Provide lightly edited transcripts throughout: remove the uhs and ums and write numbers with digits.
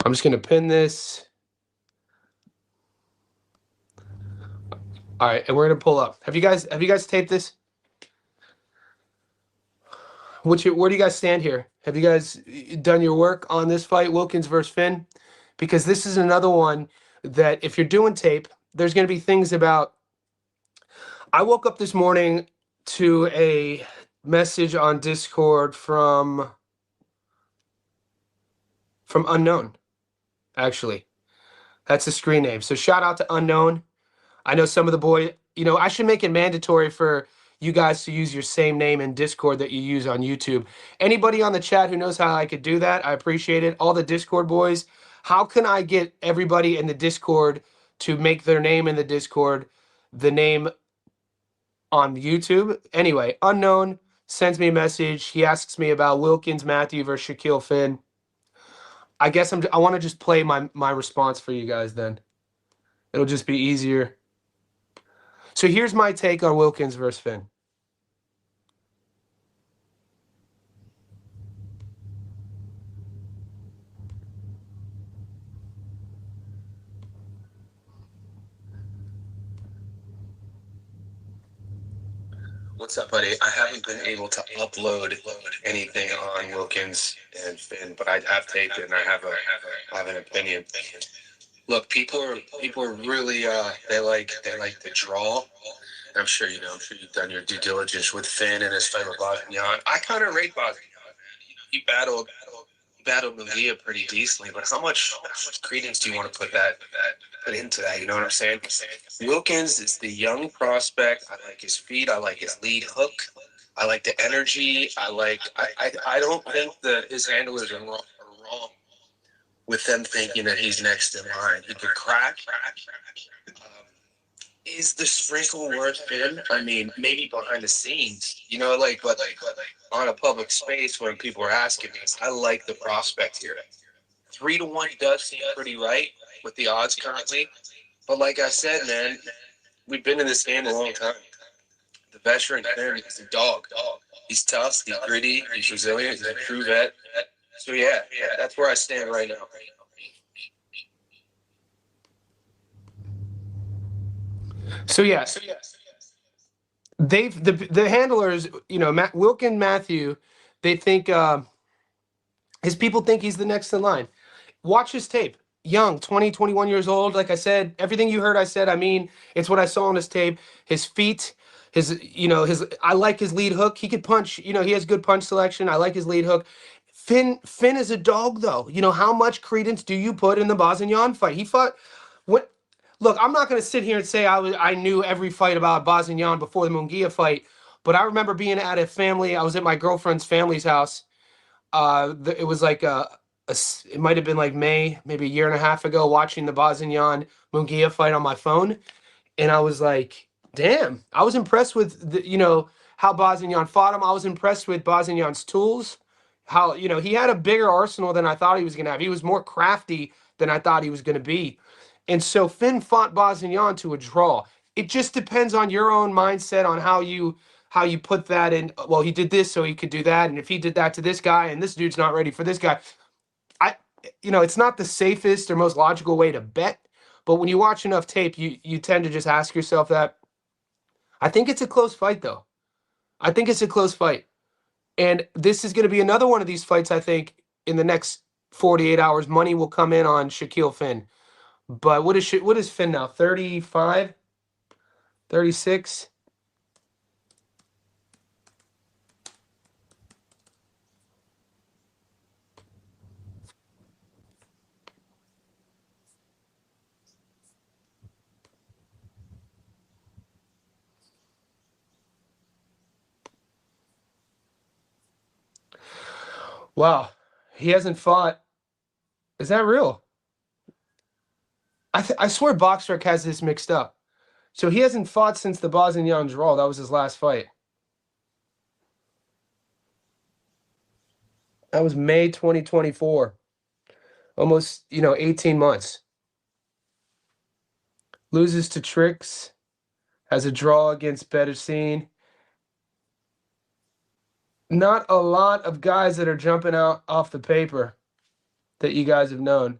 I'm just gonna pin this. All right, and we're gonna pull up. Have you guys taped this? Where do you guys stand here? Have you guys done your work on this fight, Wilkens versus Phinn? Because this is another one that if you're doing tape, there's gonna be things about. I woke up this morning to a message on Discord from Unknown, actually. That's the screen name. So shout out to Unknown. I know some of the boy, I should make it mandatory for you guys to use your same name in Discord that you use on YouTube. Anybody on the chat who knows how I could do that, I appreciate it. All the Discord boys, how can I get everybody in the Discord to make their name in the Discord the name on YouTube? Anyway, Unknown sends me a message. He asks me about Wilkens, Mathieu versus Shakeel, Phinn. I guess I want to just play my response for you guys then. It'll just be easier. So here's my take on Wilkens versus Phinn. What's up, buddy? I haven't been able to upload anything on Wilkens and Phinn, but I have taped it and I have an opinion. Look, people are really they like the draw. I'm sure you know. I'm sure you've done your due diligence with Phinn and his fight with Bosnian. I kind of rate Bosnian. He battled Mathieu pretty decently, but how much credence do you want to put into that? You know what I'm saying? Wilkens is the young prospect. I like his feet. I like his lead hook. I like the energy. I don't think that his handlers are wrong with them thinking that he's next in line. He could crack. Is the sprinkle worth Phinn? I mean, maybe behind the scenes, but on a public space when people are asking me, I like the prospect here. 3-1 does seem pretty right with the odds currently. But like I said, man, we've been in this game a long time. The veteran Phinn is a dog. He's tough, he's gritty, he's resilient, he's a true vet. So yeah, that's where I stand right now. So yeah, the handlers, Wilkens, Mathieu, they think his people think he's the next in line. Watch his tape. Young, 20, 21 years old. Like I said, everything you heard I said, I mean, it's what I saw on his tape. His feet, I like his lead hook. He could punch, he has good punch selection. I like his lead hook. Phinn is a dog, though. How much credence do you put in the Bosnian fight? He fought. Look, I'm not going to sit here and say I knew every fight about Bosnian before the Munguia fight, but I remember being at a family. I was at my girlfriend's family's house. It was like it might have been like May, maybe a year and a half ago, watching the Bosnian Munguia fight on my phone, and I was like, damn, I was impressed with how Bosnian fought him. I was impressed with Bosnian's tools. How he had a bigger arsenal than I thought he was going to have. He was more crafty than I thought he was going to be. And so Phinn fought Bosnian to a draw. It just depends on your own mindset on how you put that in. Well, he did this so he could do that, and if he did that to this guy and this dude's not ready for this guy, it's not the safest or most logical way to bet. But when you watch enough tape, you tend to just ask yourself that. I think it's a close fight, though. I think it's a close fight, and this is going to be another one of these fights. I think in the next 48 hours, money will come in on Shakeel Phinn. But what is Phinn now? 35? 36? Wow. He hasn't fought. Is that real? I swear BoxRec has this mixed up. So he hasn't fought since the Bosnian draw. That was his last fight. That was May 2024. Almost, 18 months. Loses to Tricks. Has a draw against Bettercine. Not a lot of guys that are jumping out off the paper that you guys have known.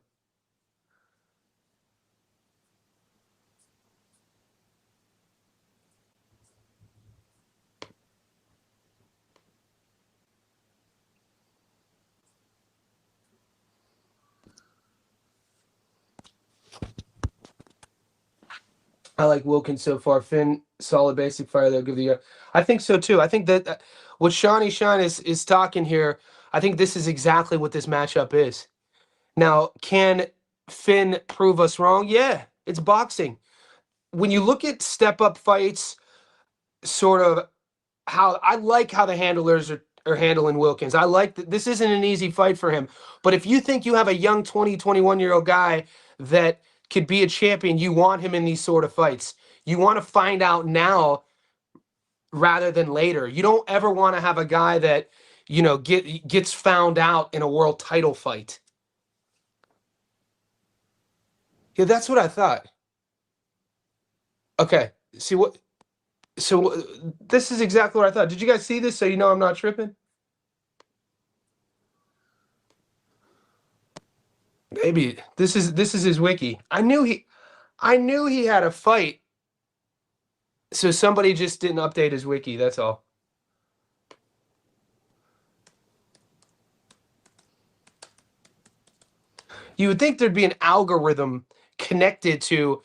I like Wilkens so far. Phinn, solid basic fire. They'll give the. I think so too. I think that what Shawnee Shine is talking here. I think this is exactly what this matchup is. Now, can Phinn prove us wrong? Yeah, it's boxing. When you look at step up fights, sort of how I like how the handlers are handling Wilkens. I like that this isn't an easy fight for him. But if you think you have a young 20, 21-year-old guy that could be a champion, you want him in these sort of fights. You want to find out now rather than later. You don't ever want to have a guy that, gets found out in a world title fight. Yeah, that's what I thought. Okay. See what so this is exactly what I thought. Did you guys see this so you know I'm not tripping? Maybe this is his wiki. I knew he had a fight, so somebody just didn't update his wiki, that's all. You would think there'd be an algorithm connected to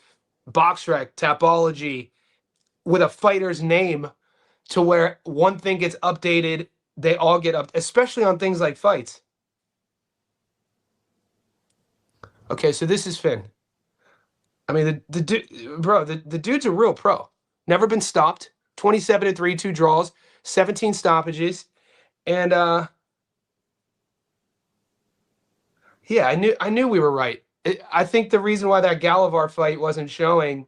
BoxRec, Tapology, with a fighter's name to where one thing gets updated, they all get up, especially on things like fights. Okay, so this is Phinn. I mean, the dude's a real pro. Never been stopped. 27-3, 2 draws, 17 stoppages, and yeah, I knew we were right. I think the reason why that Galavar fight wasn't showing,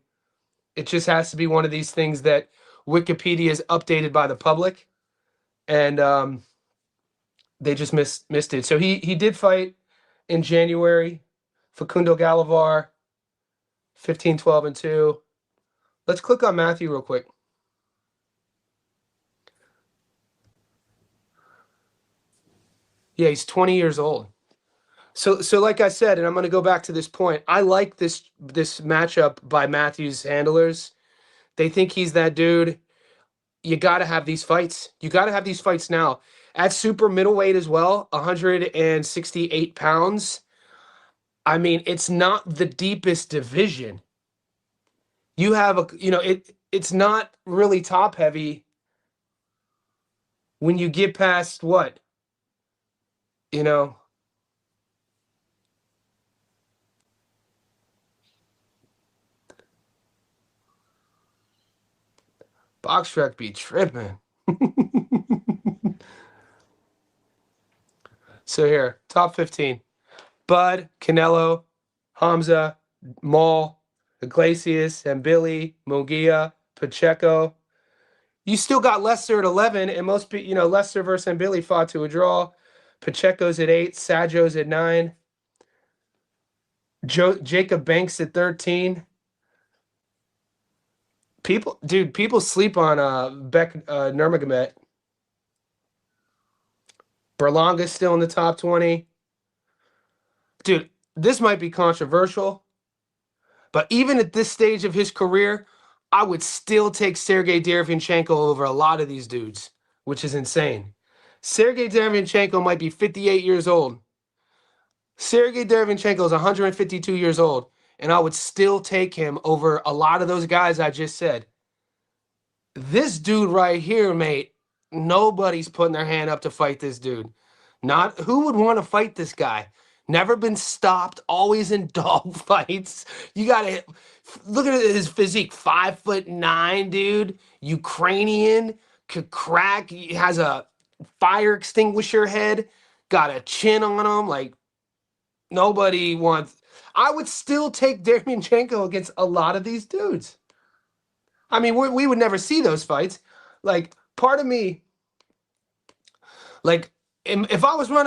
it just has to be one of these things that Wikipedia is updated by the public, and they just missed it. So he did fight in January. Facundo Galavar, 15-12-2. Let's click on Mathieu real quick. Yeah, he's 20 years old. So like I said, and I'm going to go back to this point. I like this matchup by Mathieu's handlers. They think he's that dude. You got to have these fights. You got to have these fights now. At super middleweight as well, 168 pounds. I mean, it's not the deepest division. You have it's not really top heavy when you get past what? You know, BoxRec be tripping. So here, top 15. Bud, Canelo, Hamza, Maul, Iglesias, and Billy, Munguia, Pacheco. You still got Lester at 11, and most people, Lester versus Billy fought to a draw. Pacheco's at 8, Sajo's at 9, Jacob Banks at 13. People sleep on Beck Nurmagomedov. Berlanga's still in the top 20. Dude, this might be controversial, but even at this stage of his career, I would still take Sergey Derevyanchenko over a lot of these dudes, which is insane. Sergey Derevyanchenko might be 58 years old. Sergey Derevyanchenko is 152 years old, and I would still take him over a lot of those guys I just said. This dude right here, mate, nobody's putting their hand up to fight this dude. Not who would want to fight this guy? Never been stopped, always in dog fights. You gotta look at his physique. 5'9", dude. Ukrainian, could crack. He has a fire extinguisher head. Got a chin on him. Like nobody wants. I would still take Derevyanchenko against a lot of these dudes. I mean, we would never see those fights. Like part of me, like if I was running.